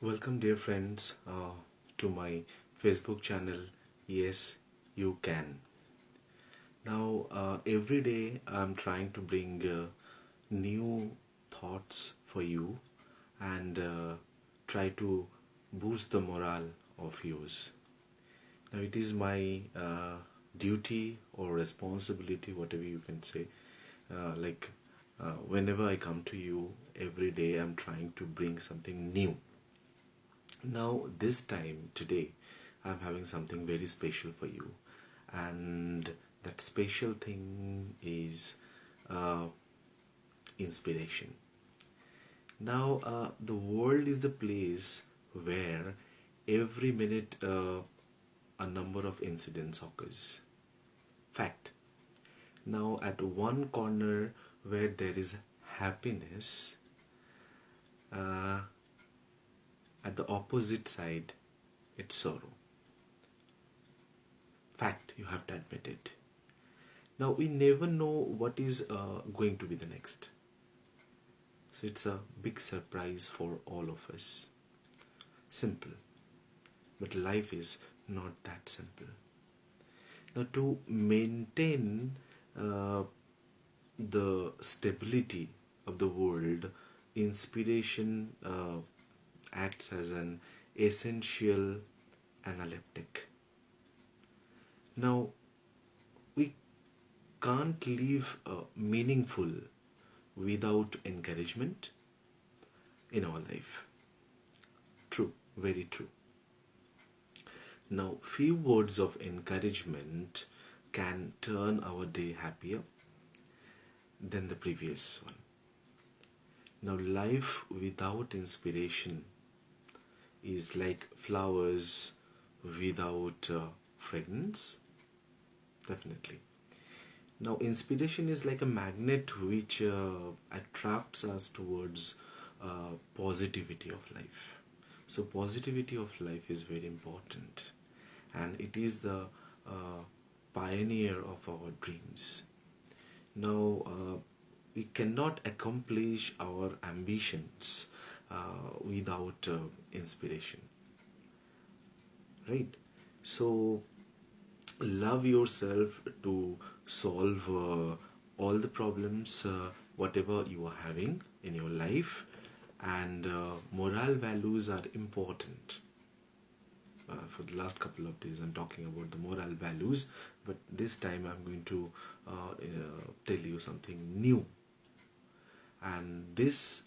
Welcome, dear friends, to my Facebook channel. Yes, you can. Now, every day I'm trying to bring new thoughts for you and try to boost the morale of yours. Now, it is my duty or responsibility, whatever you can say. Whenever I come to you, every day I'm trying to bring something new. Now, this time today, I'm having something very special for you, and that special thing is uh, inspiration. Now, the world is the place where every minute a number of incidents occurs. Fact. Now, at one corner where there is happiness, uh, at the opposite side, it's sorrow. Fact, you have to admit it. Now, we never know what is going to be the next. So, it's a big surprise for all of us. Simple. But life is not that simple. Now, to maintain uh, the stability of the world, inspiration acts as an essential analytic. Now, we can't live meaningful without encouragement in our life. True, very true. Now, few words of encouragement can turn our day happier than the previous one. Now, life without inspiration is like flowers without fragrance. Definitely. Now, inspiration is like a magnet which attracts us towards positivity of life. So, positivity of life is very important, and it is the pioneer of our dreams. Now, we cannot accomplish our ambitions without inspiration, right? So, love yourself to solve all the problems, whatever you are having in your life, and moral values are important. For the last couple of days, I'm talking about the moral values, but this time I'm going to tell you something new. And this,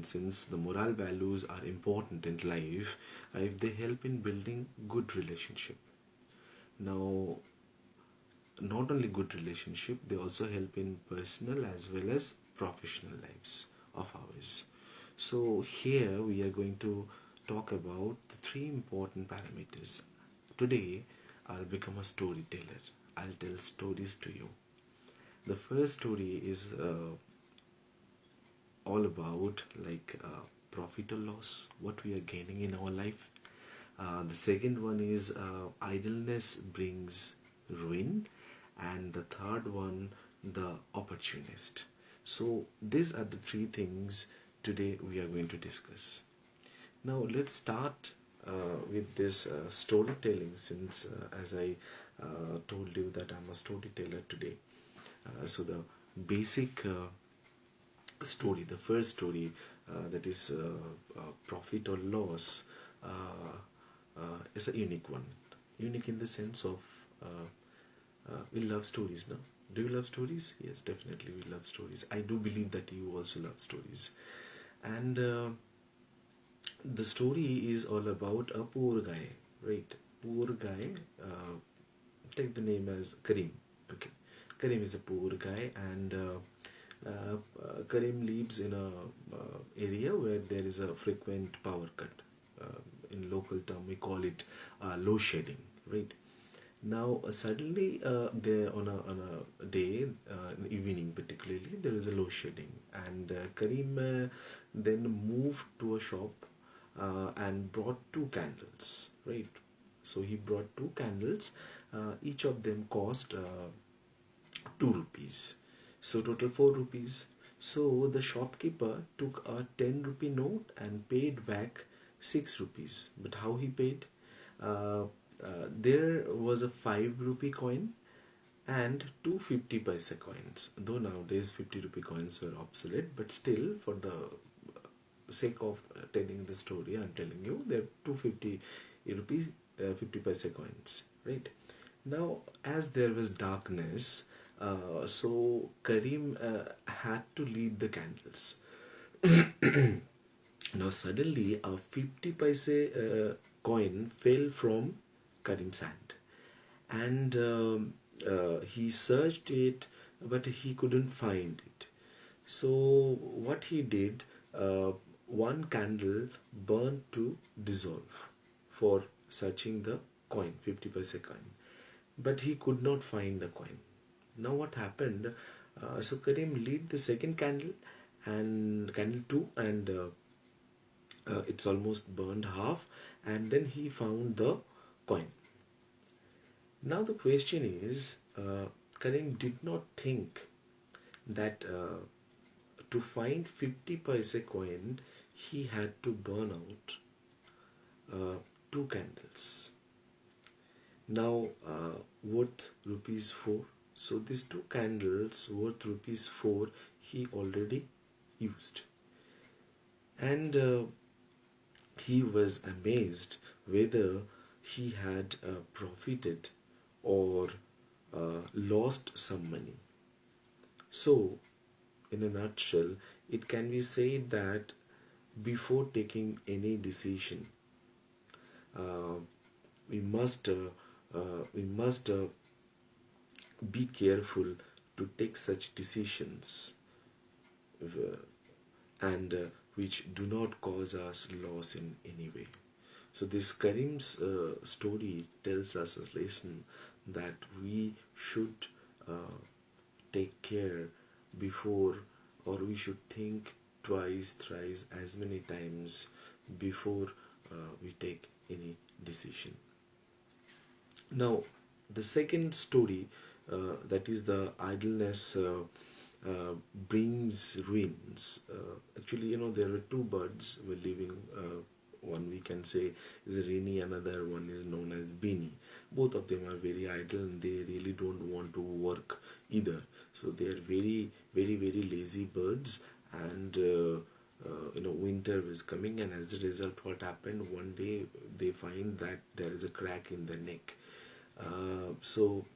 since the moral values are important in life, if they help in building good relationship. Now, not only good relationship, they also help in personal as well as professional lives of ours. So here we are going to talk about the three important parameters. Today I'll become a storyteller. I'll tell stories to you. The first story is all about profit or loss, what we are gaining in our life. The second one is idleness brings ruin, and the third one, the opportunist. So these are the three things today we are going to discuss. Now let's start with this storytelling, since as I told you that I'm a storyteller today. So the basic story, the first story, that is profit or loss, is a unique one. Unique in the sense of we love stories now. Do you love stories? Yes, definitely we love stories. I do believe that you also love stories. And the story is all about a poor guy, right? Poor guy. Take the name as Karim. Okay, Karim is a poor guy, and Karim lives in a area where there is a frequent power cut. In local term, we call it load shedding, right? Now, suddenly, there on a day, in evening particularly, there is a load shedding, and Karim then moved to a shop and brought two candles, right? So he brought two candles. Each of them cost 2 rupees. So total 4 rupees. So the shopkeeper took a 10 rupee note and paid back 6 rupees. But how he paid? Uh, there was a 5 rupee coin and two 50 paisa coins. Though nowadays 50 rupee coins were obsolete, but still, for the sake of telling the story, I'm telling you there are 250 rupees, 50 paisa coins, right? Now, as there was darkness, so Karim had to lead the candles. Now, suddenly, a 50 paise coin fell from Karim's hand, and he searched it, but he couldn't find it. So, what he did, one candle burned to dissolve for searching the coin, 50 paise coin, but he could not find the coin. Now, what happened? So, Karim lit the second candle and candle two, and it's almost burned half, and then he found the coin. Now the question is, Karim did not think that to find 50 paise coin he had to burn out two candles. Now worth rupees 4. So these two candles worth rupees 4 he already used, and he was amazed whether he had profited or lost some money. So, in a nutshell, it can be said that before taking any decision, uh, we must be careful to take such decisions uh, and which do not cause us loss in any way. So this Karim's story tells us a lesson that we should uh, take care before, or we should think twice, thrice, as many times before we take any decision. Now, the second story, that is the idleness brings ruins. Actually, there were two birds were living. One we can say is a Rini, another one is known as Bini. Both of them are very idle and they really don't want to work either. So they are very, very, very lazy birds, and winter was coming, and as a result, what happened one day they find that there is a crack in the neck. So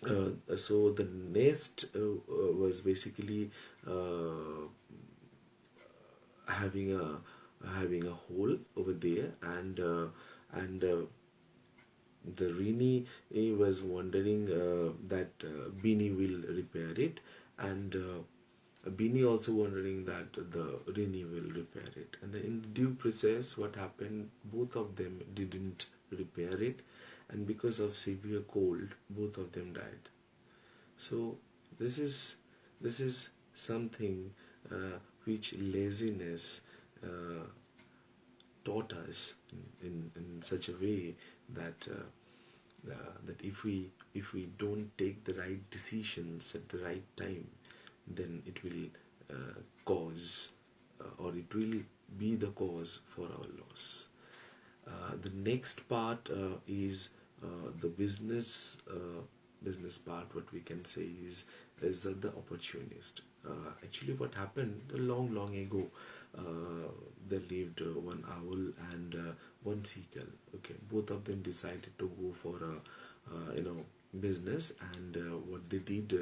the nest was basically uh, having a hole over there, and the Rini was wondering that Bini will repair it, and Bini also wondering that the Rini will repair it. And then in due process, what happened? Both of them didn't repair it, and because of severe cold, both of them died. So this is something which laziness uh, taught us in such a way that that if we don't take the right decisions at the right time, then it will cause or it will be the cause for our loss. The next part is the business part. What we can say is that the opportunist. Actually, what happened long ago? There lived one owl and one seagull. Okay, both of them decided to go for a business, and what they did,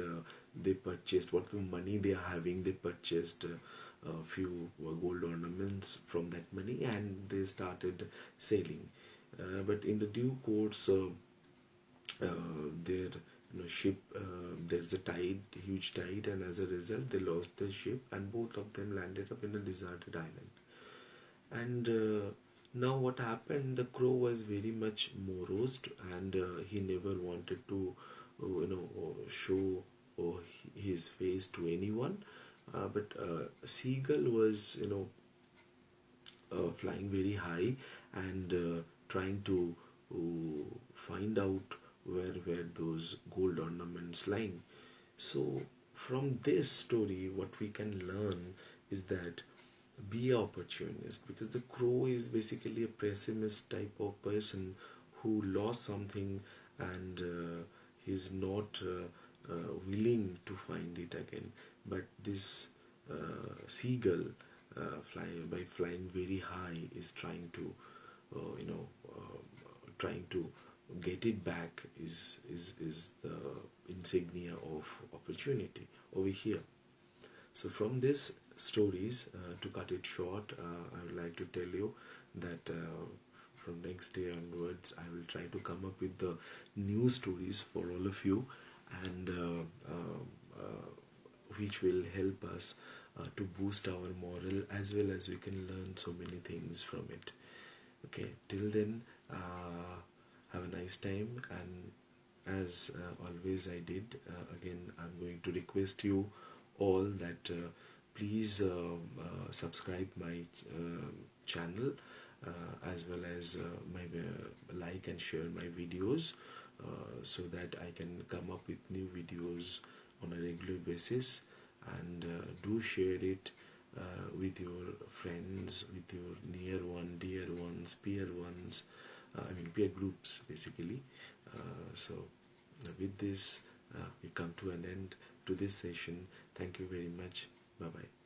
they purchased what the money they are having. They purchased a few gold ornaments from that money, and they started sailing. But in the due course, their ship, there's a tide, huge tide, and as a result, they lost their ship, and both of them landed up in a deserted island. And now, what happened? The crow was very much morosed, and he never wanted to, show his face to anyone. But seagull was, flying very high and trying to find out where were those gold ornaments lying. So from this story, what we can learn is that be an opportunist, because the crow is basically a pessimist type of person who lost something, and he's not willing to find it again. But this seagull, by flying very high, is trying to trying to get it back, is the insignia of opportunity over here. So from these stories, to cut it short, I would like to tell you that from next day onwards, I will try to come up with the new stories for all of you, and which will help us to boost our moral, as well as we can learn so many things from it. Okay, till then, have a nice time, and as always I did, again I'm going to request you all that please subscribe my channel, as well as like and share my videos, so that I can come up with new videos on a regular basis, and do share it with your friends, with your near one, dear ones, peer ones, peer groups basically. So with this, we come to an end to this session. Thank you very much. Bye bye.